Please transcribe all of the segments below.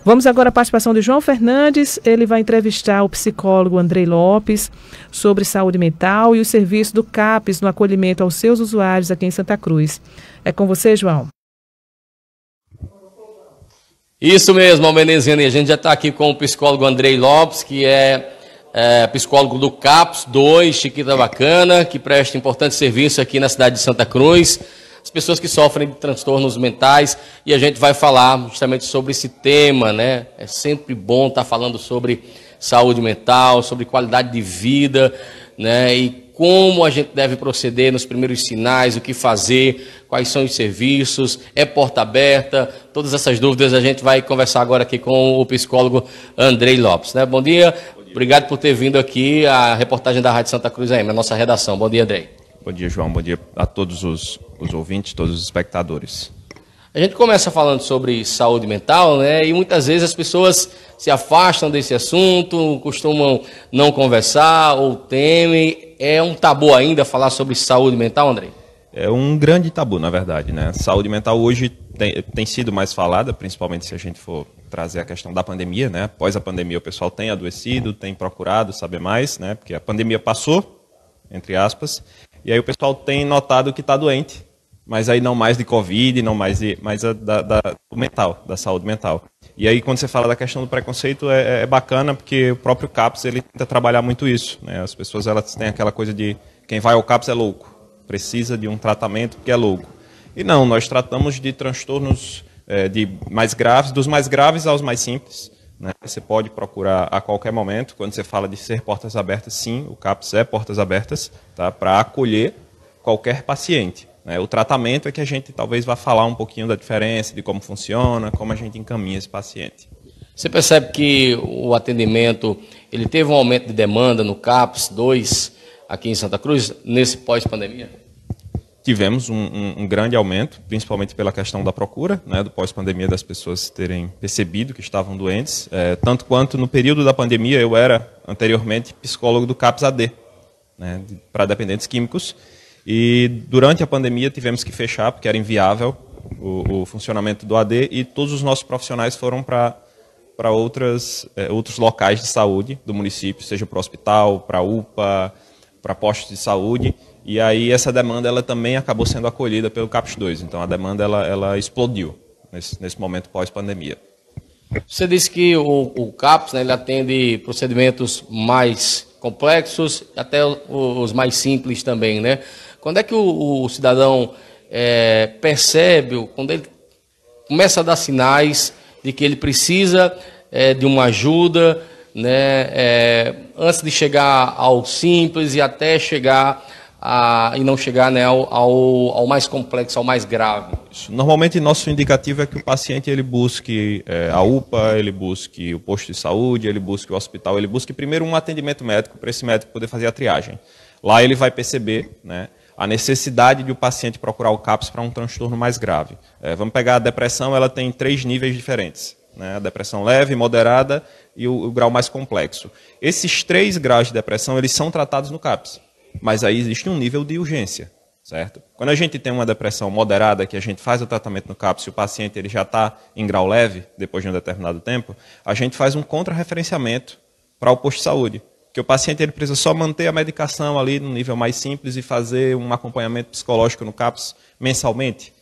Vamos agora à participação de João Fernandes. Ele vai entrevistar o psicólogo Andrei Lopes sobre saúde mental e o serviço do CAPS no acolhimento aos seus usuários aqui em Santa Cruz. É com você, João. Isso mesmo, Almeneziane. A gente já está aqui com o psicólogo Andrei Lopes, que é psicólogo do CAPS 2, Chiquita Bacana, que presta importante serviço aqui na cidade de Santa Cruz. As pessoas que sofrem de transtornos mentais, e a gente vai falar justamente sobre esse tema, né? É sempre bom estar falando sobre saúde mental, sobre qualidade de vida, né? E como a gente deve proceder nos primeiros sinais, o que fazer, quais são os serviços, é porta aberta, todas essas dúvidas a gente vai conversar agora aqui com o psicólogo Andrei Lopes, né? Bom dia, obrigado por ter vindo aqui à reportagem da Rádio Santa Cruz AM, na nossa redação. Bom dia, Andrei. Bom dia, João. Bom dia a todos os ouvintes, todos os espectadores. A gente começa falando sobre saúde mental, né? E muitas vezes as pessoas se afastam desse assunto, costumam não conversar ou temem. É um tabu ainda falar sobre saúde mental, Andrei? É um grande tabu, na verdade, né? Saúde mental hoje tem sido mais falada, principalmente se a gente for trazer a questão da pandemia, né? Após a pandemia o pessoal tem adoecido, tem procurado saber mais, né? Porque a pandemia passou, entre aspas, e aí o pessoal tem notado que está doente, mas aí não mais de Covid, não mais do mental, da saúde mental. E aí quando você fala da questão do preconceito é bacana, porque o próprio CAPS ele tenta trabalhar muito isso, né? As pessoas elas têm aquela coisa de quem vai ao CAPS é louco, precisa de um tratamento porque é louco. E não, nós tratamos de transtornos de mais graves, dos mais graves aos mais simples, né? Você pode procurar a qualquer momento. Quando você fala de ser portas abertas, sim, o CAPS é portas abertas, tá? Para acolher qualquer paciente. O tratamento é que a gente talvez vá falar um pouquinho da diferença, de como funciona, como a gente encaminha esse paciente. Você percebe que o atendimento ele teve um aumento de demanda no CAPS 2 aqui em Santa Cruz, nesse pós-pandemia? Tivemos um grande aumento, principalmente pela questão da procura, né, do pós-pandemia, das pessoas terem percebido que estavam doentes. Tanto quanto no período da pandemia, eu era anteriormente psicólogo do CAPS AD, né, para dependentes químicos. E durante a pandemia tivemos que fechar, porque era inviável o funcionamento do AD, e todos os nossos profissionais foram para outros locais de saúde do município, seja para o hospital, para a UPA, para postos de saúde. E aí essa demanda ela também acabou sendo acolhida pelo CAPS 2. Então a demanda ela explodiu nesse momento pós-pandemia. Você disse que o CAPS, né, ele atende procedimentos mais complexos, até os mais simples também, né? Quando é que o cidadão percebe, quando ele começa a dar sinais de que ele precisa de uma ajuda, né, antes de chegar ao simples e até chegar e não chegar, né, ao mais complexo, ao mais grave? Normalmente nosso indicativo é que o paciente ele busque a UPA, ele busque o posto de saúde, ele busque o hospital, ele busque primeiro um atendimento médico para esse médico poder fazer a triagem. Lá ele vai perceber, né, a necessidade de o paciente procurar o CAPS para um transtorno mais grave. Vamos pegar a depressão, ela tem 3 níveis diferentes, né? A depressão leve, moderada e o grau mais complexo. Esses 3 graus de depressão eles são tratados no CAPS, mas aí existe um nível de urgência, certo? Quando a gente tem uma depressão moderada, que a gente faz o tratamento no CAPS e o paciente ele já está em grau leve, depois de um determinado tempo, a gente faz um contra-referenciamento para o posto de saúde. Que o paciente ele precisa só manter a medicação ali no nível mais simples e fazer um acompanhamento psicológico no CAPS mensalmente,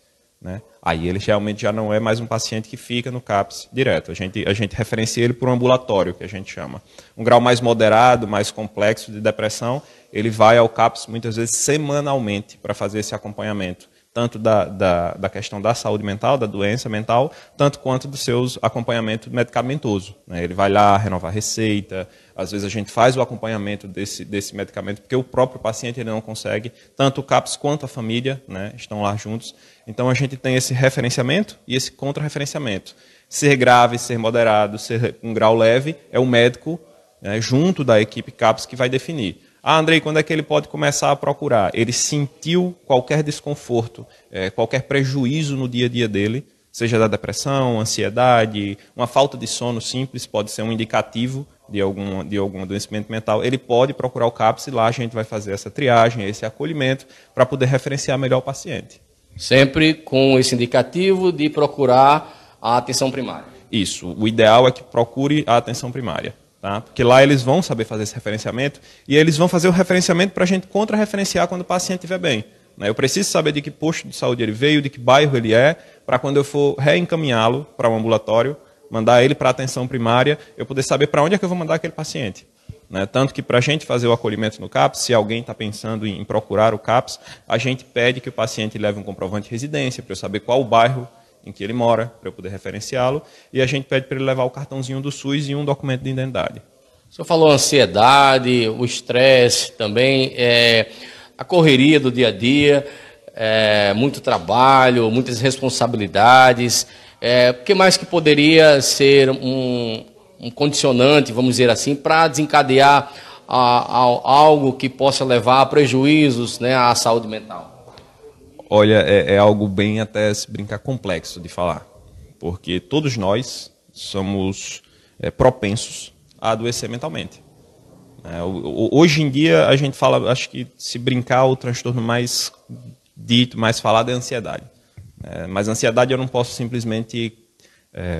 né? Aí ele realmente já não é mais um paciente que fica no CAPS direto. A gente referencia ele para um ambulatório, que a gente chama. Um grau mais moderado, mais complexo de depressão, ele vai ao CAPS muitas vezes semanalmente para fazer esse acompanhamento, tanto da questão da saúde mental, da doença mental, tanto quanto dos seus acompanhamento medicamentoso, né? Ele vai lá renovar a receita, às vezes a gente faz o acompanhamento desse medicamento, porque o próprio paciente ele não consegue, tanto o CAPS quanto a família, né, estão lá juntos. Então a gente tem esse referenciamento e esse contra-referenciamento. Ser grave, ser moderado, ser um grau leve, é o médico, né, junto da equipe CAPS que vai definir. Andrei, quando é que ele pode começar a procurar? Ele sentiu qualquer desconforto, qualquer prejuízo no dia a dia dele, seja da depressão, ansiedade, uma falta de sono simples, pode ser um indicativo de algum adoecimento mental, ele pode procurar o CAPS e lá a gente vai fazer essa triagem, esse acolhimento, para poder referenciar melhor o paciente. Sempre com esse indicativo de procurar a atenção primária. Isso. O ideal é que procure a atenção primária. Tá? Porque lá eles vão saber fazer esse referenciamento e eles vão fazer o referenciamento para a gente contra-referenciar quando o paciente estiver bem. Né? Eu preciso saber de que posto de saúde ele veio, de que bairro ele é, para quando eu for reencaminhá-lo para um ambulatório, mandar ele para a atenção primária, eu poder saber para onde é que eu vou mandar aquele paciente. Né? Tanto que para a gente fazer o acolhimento no CAPS, se alguém está pensando em procurar o CAPS, a gente pede que o paciente leve um comprovante de residência, para eu saber qual o bairro em que ele mora, para eu poder referenciá-lo, e a gente pede para ele levar o cartãozinho do SUS e um documento de identidade. O senhor falou ansiedade, o estresse também, a correria do dia a dia, muito trabalho, muitas responsabilidades. O que mais que poderia ser um condicionante, vamos dizer assim, para desencadear algo que possa levar a prejuízos, né, à saúde mental? Olha, é algo bem até se brincar complexo de falar, porque todos nós somos propensos a adoecer mentalmente. Hoje em dia a gente fala, acho que se brincar o transtorno mais dito, mais falado é a ansiedade. Mas a ansiedade eu não posso simplesmente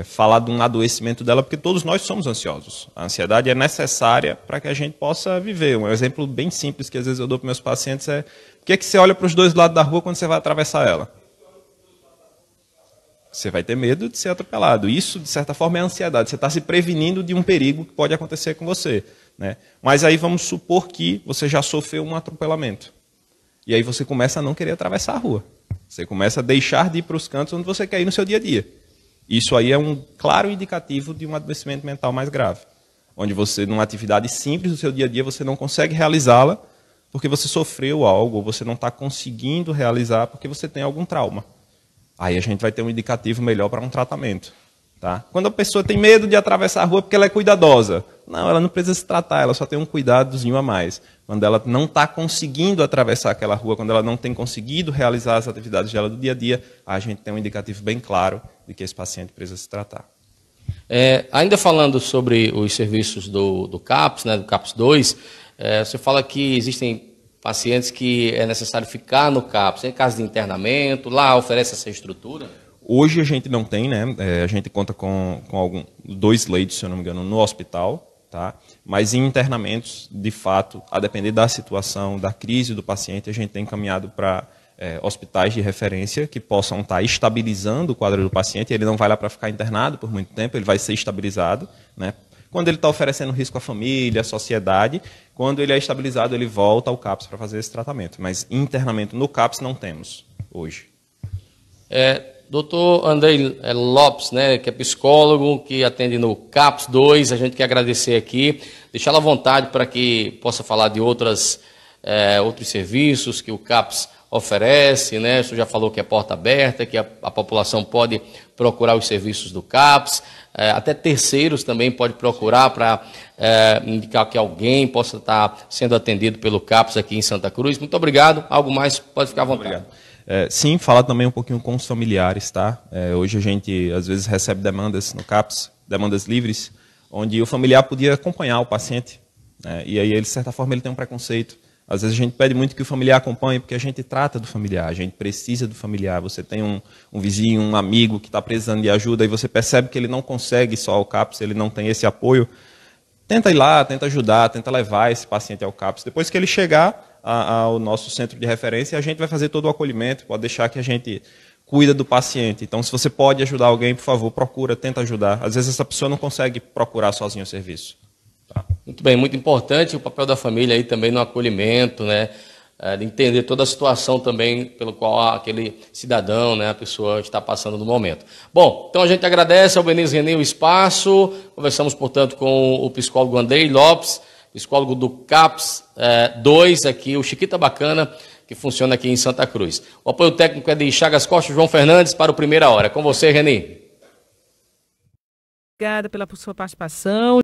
falar de um adoecimento dela, porque todos nós somos ansiosos. A ansiedade é necessária para que a gente possa viver. Um exemplo bem simples que às vezes eu dou para meus pacientes é: por que é que você olha para os dois lados da rua quando você vai atravessar ela? Você vai ter medo de ser atropelado. Isso, de certa forma, é ansiedade. Você está se prevenindo de um perigo que pode acontecer com você. Né? Mas aí vamos supor que você já sofreu um atropelamento. E aí você começa a não querer atravessar a rua. Você começa a deixar de ir para os cantos onde você quer ir no seu dia a dia. Isso aí é um claro indicativo de um adoecimento mental mais grave. Onde você, numa atividade simples do seu dia a dia, você não consegue realizá-la porque você sofreu algo, ou você não está conseguindo realizar porque você tem algum trauma. Aí a gente vai ter um indicativo melhor para um tratamento. Tá? Quando a pessoa tem medo de atravessar a rua porque ela é cuidadosa. Não, ela não precisa se tratar, ela só tem um cuidadozinho a mais. Quando ela não está conseguindo atravessar aquela rua, quando ela não tem conseguido realizar as atividades dela do dia a dia, a gente tem um indicativo bem claro de que esse paciente precisa se tratar. Ainda falando sobre os serviços do CAPS, né, do CAPS 2, você fala que existem pacientes que é necessário ficar no CAPS, em caso de internamento, lá oferece essa estrutura? Hoje a gente não tem, né? A gente conta com 2 leitos, se eu não me engano, no hospital, tá? Mas em internamentos, de fato, a depender da situação, da crise do paciente, a gente tem encaminhado para hospitais de referência que possam estar estabilizando o quadro do paciente. Ele não vai lá para ficar internado por muito tempo, ele vai ser estabilizado, né? Quando ele está oferecendo risco à família, à sociedade, quando ele é estabilizado, ele volta ao CAPS para fazer esse tratamento. Mas internamento no CAPS não temos hoje. Doutor Andrei Lopes, né, que é psicólogo, que atende no CAPS 2, a gente quer agradecer aqui, deixá-lo à vontade para que possa falar de outros serviços que o CAPS oferece, né? O senhor já falou que é porta aberta, que a população pode procurar os serviços do CAPS, até terceiros também pode procurar para indicar que alguém possa estar sendo atendido pelo CAPS aqui em Santa Cruz. Muito obrigado. Algo mais, pode ficar à vontade. Obrigado. Sim, falar também um pouquinho com os familiares, tá? Hoje a gente, às vezes, recebe demandas no CAPS, demandas livres, onde o familiar podia acompanhar o paciente, né? E aí, ele, de certa forma, ele tem um preconceito. Às vezes a gente pede muito que o familiar acompanhe, porque a gente trata do familiar, a gente precisa do familiar. Você tem um vizinho, um amigo que está precisando de ajuda e você percebe que ele não consegue só ao CAPS, ele não tem esse apoio. Tenta ir lá, tenta ajudar, tenta levar esse paciente ao CAPS. Depois que ele chegar ao nosso centro de referência, a gente vai fazer todo o acolhimento, pode deixar que a gente cuida do paciente. Então, se você pode ajudar alguém, por favor, procura, tenta ajudar. Às vezes essa pessoa não consegue procurar sozinho o serviço. Tá. Muito bem, muito importante o papel da família aí também no acolhimento, né? De entender toda a situação também pelo qual aquele cidadão, né, a pessoa está passando no momento. Bom, então a gente agradece ao Benício René o espaço, conversamos, portanto, com o psicólogo Andrei Lopes, psicólogo do CAPS 2, aqui, o Chiquita Bacana, que funciona aqui em Santa Cruz. O apoio técnico é de Chagas Costa, João Fernandes, para o Primeira Hora. Com você, René. Obrigada pela sua participação.